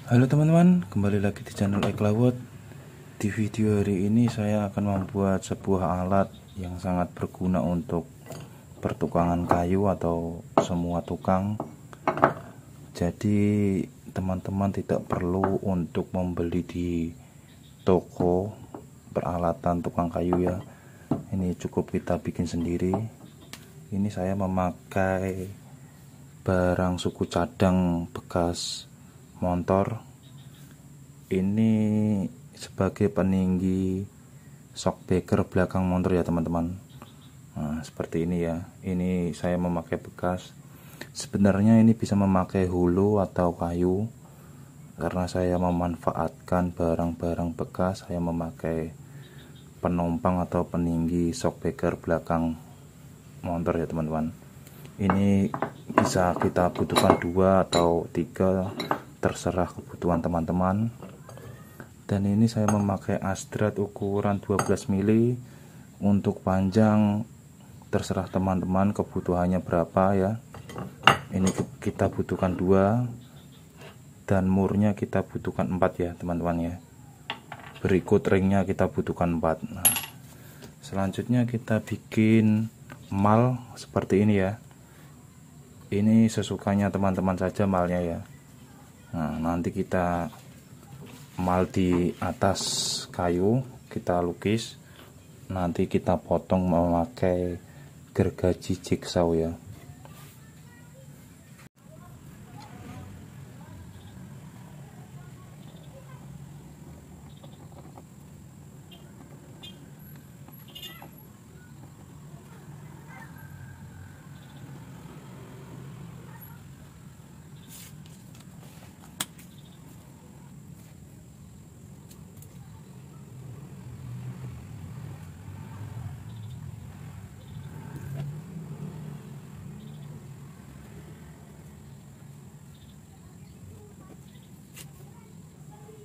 Halo teman-teman, kembali lagi di channel Eklawot. Di video hari ini saya akan membuat sebuah alat yang sangat berguna untuk pertukangan kayu atau semua tukang. Jadi teman-teman tidak perlu untuk membeli di toko peralatan tukang kayu ya. Ini cukup kita bikin sendiri. Ini saya memakai barang suku cadang bekas motor. Ini sebagai peninggi shockbreaker belakang motor ya teman-teman. Nah, seperti ini ya. Ini saya memakai bekas. Sebenarnya ini bisa memakai hulu atau kayu. Karena saya memanfaatkan barang-barang bekas, saya memakai penumpang atau peninggi shockbreaker belakang motor ya teman-teman. Ini bisa kita butuhkan 2 atau 3, terserah kebutuhan teman-teman. Dan ini saya memakai asdrat ukuran 12 mili. Untuk panjang terserah teman-teman kebutuhannya berapa ya. Ini kita butuhkan 2, dan murnya kita butuhkan 4 ya teman-teman ya. Berikut ringnya kita butuhkan 4. Nah, selanjutnya kita bikin mal seperti ini ya. Ini sesukanya teman-teman saja malnya ya. Nah, nanti kita mal di atas kayu, kita lukis, nanti kita potong memakai gergaji jigsaw ya.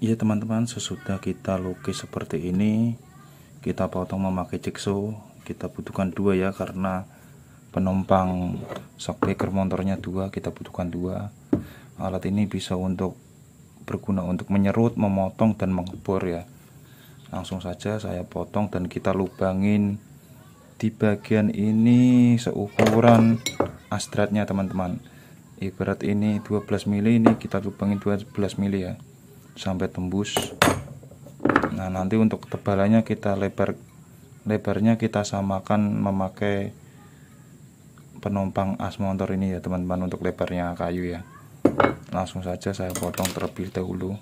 Ya teman-teman, sesudah kita lukis seperti ini, kita potong memakai jigsaw. Kita butuhkan 2 ya, karena penumpang shockbreaker motornya 2, kita butuhkan 2. Alat ini bisa berguna untuk menyerut, memotong, dan mengebor ya. Langsung saja saya potong dan kita lubangin di bagian ini seukuran asdratnya teman-teman. Ibarat ini 12 mili, ini kita lubangin 12 mili ya, sampai tembus. Nah, nanti untuk ketebalannya kita lebarnya kita samakan memakai penumpang as motor ini ya teman-teman, untuk lebarnya kayu ya. Langsung saja saya potong terlebih dahulu.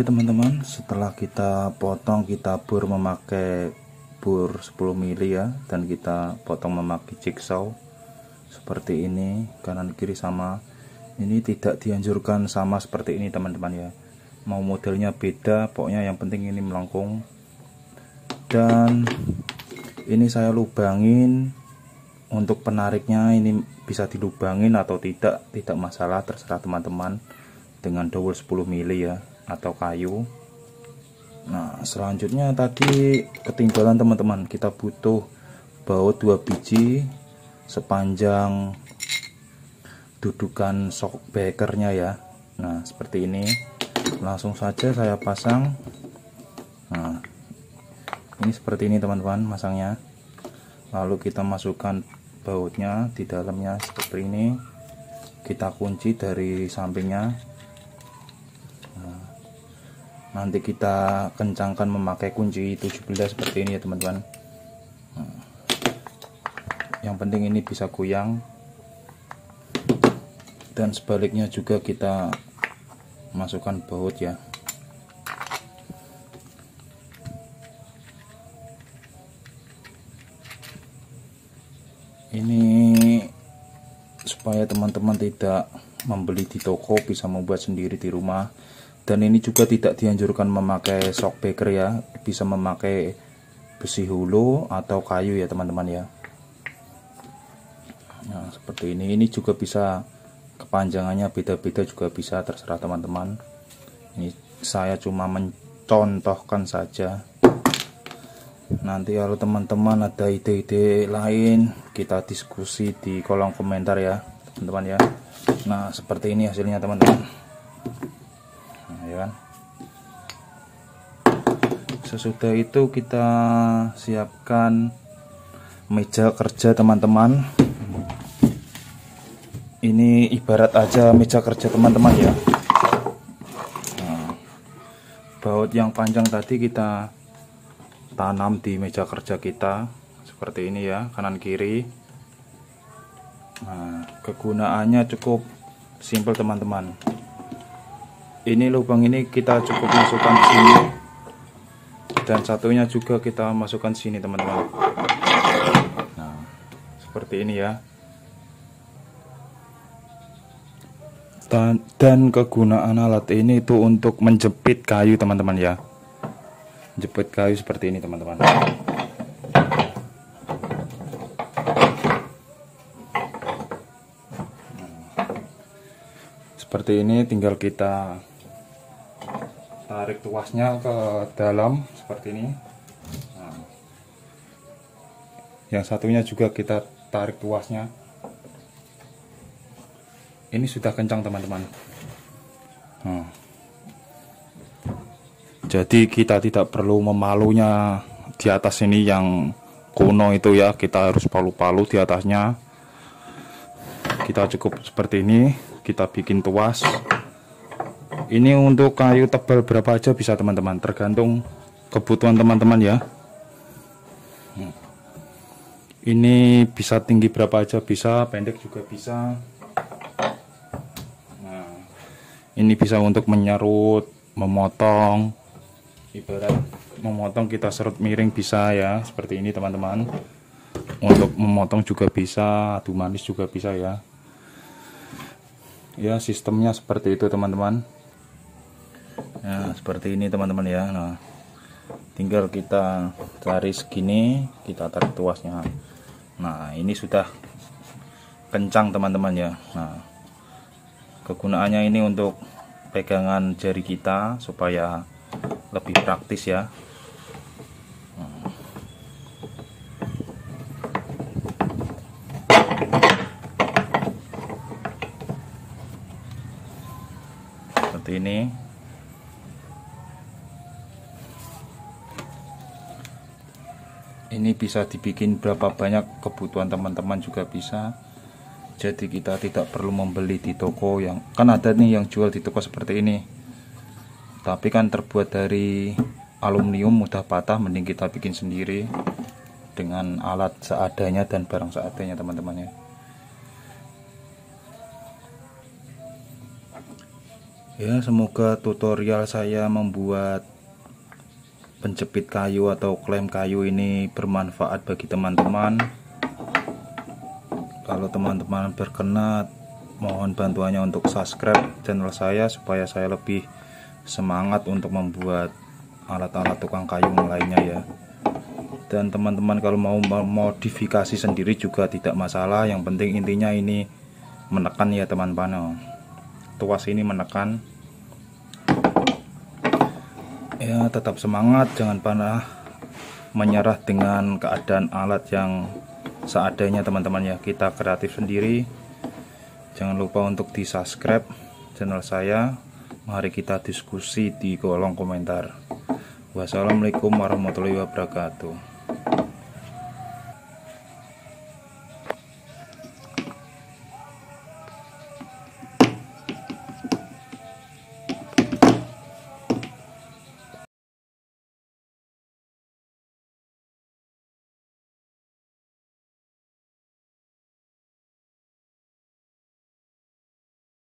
Ya teman-teman, setelah kita potong, kita bor memakai bor 10 mili ya, dan kita potong memakai jigsaw seperti ini, kanan kiri sama. Ini tidak dianjurkan sama seperti ini teman-teman ya, mau modelnya beda, pokoknya yang penting ini melengkung. Dan ini saya lubangin. Untuk penariknya ini bisa dilubangin atau tidak masalah, terserah teman-teman, dengan dowel 10 mili ya, atau kayu. Nah selanjutnya tadi ketinggalan teman-teman, kita butuh baut 2 biji sepanjang dudukan shockbreakernya ya. Nah seperti ini, langsung saja saya pasang. Nah ini seperti ini teman-teman masangnya, lalu kita masukkan bautnya di dalamnya seperti ini, kita kunci dari sampingnya. Nah, nanti kita kencangkan memakai kunci 17 seperti ini ya teman-teman. Nah, yang penting ini bisa goyang, dan sebaliknya juga kita masukkan baut ya. Ini supaya teman-teman tidak membeli di toko, bisa membuat sendiri di rumah. Dan ini juga tidak dianjurkan memakai shockbreaker ya, bisa memakai besi hulu atau kayu ya teman-teman ya. Nah seperti ini juga bisa kepanjangannya beda-beda, juga bisa, terserah teman-teman. Ini saya cuma mencontohkan saja. Nanti kalau teman-teman ada ide-ide lain, kita diskusi di kolom komentar ya teman-teman ya. Nah seperti ini hasilnya teman-teman. Nah, ya kan. Sesudah itu kita siapkan meja kerja teman-teman. Ini ibarat aja meja kerja teman-teman ya. Nah, baut yang panjang tadi kita tanam di meja kerja kita seperti ini ya, kanan kiri. Nah kegunaannya cukup simpel teman-teman. Ini lubang ini kita cukup masukkan di sini, dan satunya juga kita masukkan sini teman-teman. Nah seperti ini ya. Dan kegunaan alat ini itu untuk menjepit kayu teman-teman ya, jepit kayu seperti ini teman-teman. Seperti ini, tinggal kita tarik tuasnya ke dalam seperti ini. Nah, yang satunya juga kita tarik tuasnya. Ini sudah kencang teman-teman. Nah, jadi kita tidak perlu memalunya di atas ini yang kuno itu ya, kita harus palu-palu di atasnya. Kita cukup seperti ini, kita bikin tuas. Ini untuk kayu tebal berapa aja bisa teman-teman, tergantung kebutuhan teman-teman ya. Ini bisa tinggi berapa aja bisa, pendek juga bisa. Nah, ini bisa untuk menyerut, memotong. Ibarat memotong kita serut miring bisa ya, seperti ini teman-teman. Untuk memotong juga bisa, adu manis juga bisa ya. Ya sistemnya seperti itu teman-teman. Ya seperti ini teman-teman ya. Nah tinggal kita cari segini, kita tarik tuasnya. Nah ini sudah kencang teman-teman ya. Nah kegunaannya ini untuk pegangan jari kita supaya lebih praktis ya. Seperti ini. Ini bisa dibikin berapa banyak, kebutuhan teman-teman juga bisa. Jadi kita tidak perlu membeli di toko, yang kan ada nih yang jual di toko seperti ini, tapi kan terbuat dari aluminium, mudah patah. Mending kita bikin sendiri dengan alat seadanya dan barang seadanya teman-teman ya. Ya, semoga tutorial saya membuat penjepit kayu atau klem kayu ini bermanfaat bagi teman-teman. Kalau teman-teman berkenan, mohon bantuannya untuk subscribe channel saya supaya saya lebih semangat untuk membuat alat-alat tukang kayu lainnya ya. Dan teman-teman kalau mau modifikasi sendiri juga tidak masalah, yang penting intinya ini menekan ya teman-teman. Tuas ini menekan ya, tetap semangat, jangan pernah menyerah dengan keadaan alat yang seadanya teman-teman ya. Kita kreatif sendiri. Jangan lupa untuk di subscribe channel saya. Mari kita diskusi di kolom komentar. Wassalamualaikum warahmatullahi wabarakatuh.